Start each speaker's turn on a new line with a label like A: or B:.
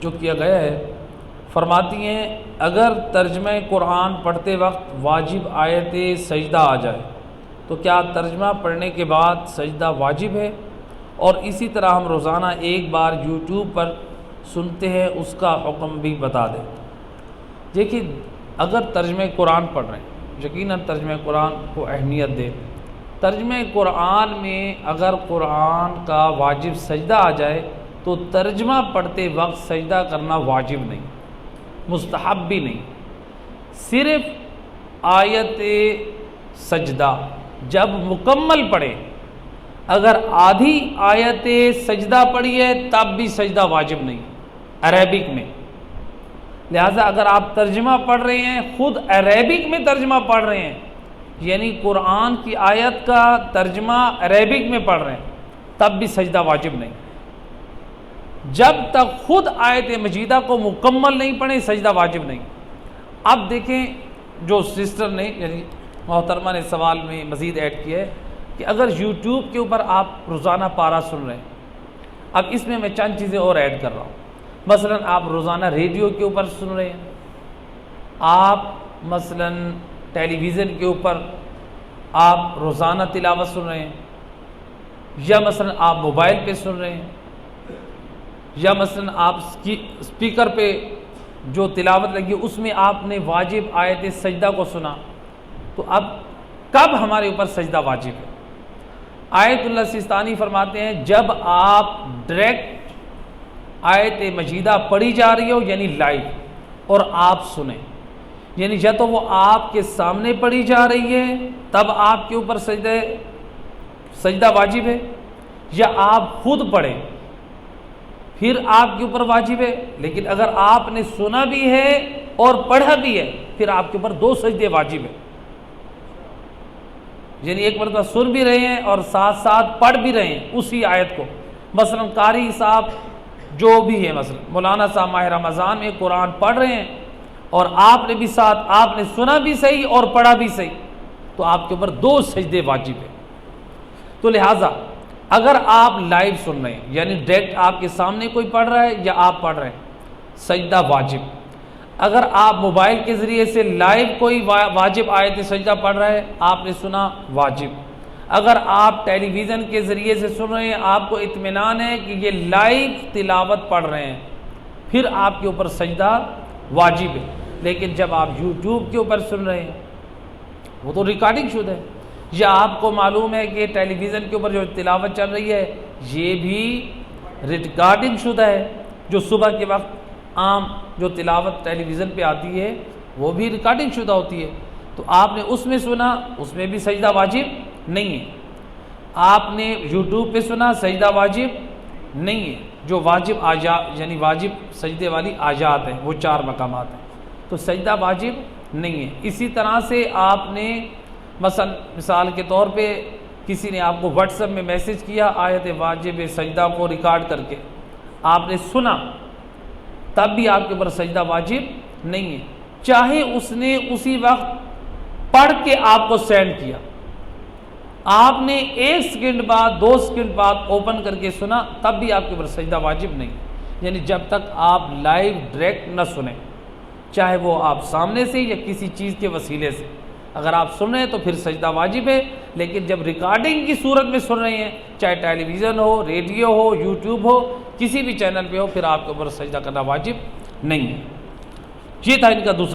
A: جو کیا گیا ہے، فرماتی ہیں اگر ترجمہ قرآن پڑھتے وقت واجب آیت سجدہ آ جائے تو کیا ترجمہ پڑھنے کے بعد سجدہ واجب ہے؟ اور اسی طرح ہم روزانہ ایک بار یوٹیوب پر سنتے ہیں، اس کا حکم بھی بتا دیں۔ دیکھیے، اگر ترجمہ قرآن پڑھ رہے ہیں، یقیناً ترجمہ قرآن کو اہمیت دیں۔ ترجمہ قرآن میں اگر قرآن کا واجب سجدہ آ جائے تو ترجمہ پڑھتے وقت سجدہ کرنا واجب نہیں، مستحب بھی نہیں، صرف آیت سجدہ جب مکمل پڑھے، اگر آدھی آیت سجدہ پڑھی ہے تب بھی سجدہ واجب نہیں عربک میں۔ لہٰذا اگر آپ ترجمہ پڑھ رہے ہیں، خود عربک میں ترجمہ پڑھ رہے ہیں، یعنی قرآن کی آیت کا ترجمہ عربک میں پڑھ رہے ہیں، تب بھی سجدہ واجب نہیں، جب تک خود آیت مجیدہ کو مکمل نہیں پڑھیں سجدہ واجب نہیں۔ اب دیکھیں، جو سسٹر نے یعنی محترمہ نے سوال میں مزید ایڈ کیا ہے کہ اگر یوٹیوب کے اوپر آپ روزانہ پارہ سن رہے ہیں، اب اس میں چند چیزیں اور ایڈ کر رہا ہوں۔ مثلا آپ روزانہ ریڈیو کے اوپر سن رہے ہیں، آپ مثلا ٹیلی ویژن کے اوپر آپ روزانہ تلاوت سن رہے ہیں، یا مثلا آپ موبائل پہ سن رہے ہیں، یا مثلا آپ اسپیکر پہ جو تلاوت لگی اس میں آپ نے واجب آیت سجدہ کو سنا، تو اب کب ہمارے اوپر سجدہ واجب ہے؟ آیت اللہ سیستانی فرماتے ہیں جب آپ ڈائریکٹ آیت مجیدہ پڑھی جا رہی ہو یعنی لائیو اور آپ سنیں، یعنی یا تو وہ آپ کے سامنے پڑھی جا رہی ہے تب آپ کے اوپر سجدہ واجب ہے، یا آپ خود پڑھیں پھر آپ کے اوپر واجب ہے۔ لیکن اگر آپ نے سنا بھی ہے اور پڑھا بھی ہے پھر آپ کے اوپر دو سجدے واجب ہے، یعنی ایک مرتبہ سن بھی رہے ہیں اور ساتھ ساتھ پڑھ بھی رہے ہیں اسی آیت کو۔ مثلا قاری صاحب جو بھی ہے، مثلا مولانا صاحب ماہ رمضان میں قرآن پڑھ رہے ہیں اور آپ نے بھی ساتھ، آپ نے سنا بھی صحیح اور پڑھا بھی صحیح، تو آپ کے اوپر دو سجدے واجب ہیں۔ تو لہٰذا اگر آپ لائیو سن رہے ہیں یعنی ڈائریکٹ آپ کے سامنے کوئی پڑھ رہا ہے یا آپ پڑھ رہے ہیں، سجدہ واجب۔ اگر آپ موبائل کے ذریعے سے لائیو کوئی واجب آیت سجدہ پڑھ رہا ہے، آپ نے سنا، واجب۔ اگر آپ ٹیلی ویژن کے ذریعے سے سن رہے ہیں، آپ کو اطمینان ہے کہ یہ لائیو تلاوت پڑھ رہے ہیں، پھر آپ کے اوپر سجدہ واجب ہے۔ لیکن جب آپ یوٹیوب کے اوپر سن رہے ہیں وہ تو ریکارڈنگ شدہ ہے، یا آپ کو معلوم ہے کہ ٹیلی ویژن کے اوپر جو تلاوت چل رہی ہے یہ بھی ریکارڈنگ شدہ ہے، جو صبح کے وقت عام جو تلاوت ٹیلی ویژن پہ آتی ہے وہ بھی ریکارڈنگ شدہ ہوتی ہے، تو آپ نے اس میں سنا، اس میں بھی سجدہ واجب نہیں ہے۔ آپ نے یوٹیوب پہ سنا، سجدہ واجب نہیں ہے۔ جو واجب یعنی واجب سجدے والی آیات ہیں وہ 4 مقامات ہیں، تو سجدہ واجب نہیں ہے۔ اسی طرح سے آپ نے مثال کے طور پہ کسی نے آپ کو واٹس ایپ میں میسج کیا آیت واجب سجدہ کو ریکارڈ کر کے، آپ نے سنا، تب بھی آپ کے اوپر سجدہ واجب نہیں ہے، چاہے اس نے اسی وقت پڑھ کے آپ کو سینڈ کیا، آپ نے 1 سیکنڈ بعد 2 سیکنڈ بعد اوپن کر کے سنا، تب بھی آپ کے اوپر سجدہ واجب نہیں، یعنی جب تک آپ لائیو ڈائریکٹ نہ سنیں، چاہے وہ آپ سامنے سے یا کسی چیز کے وسیلے سے، اگر آپ سن رہے ہیں تو پھر سجدہ واجب ہے۔ لیکن جب ریکارڈنگ کی صورت میں سن رہے ہیں، چاہے ٹیلی ویژن ہو، ریڈیو ہو، یوٹیوب ہو، کسی بھی چینل پہ ہو، پھر آپ کے اوپر سجدہ کرنا واجب نہیں ہے۔ یہ تھا ان کا دوسرا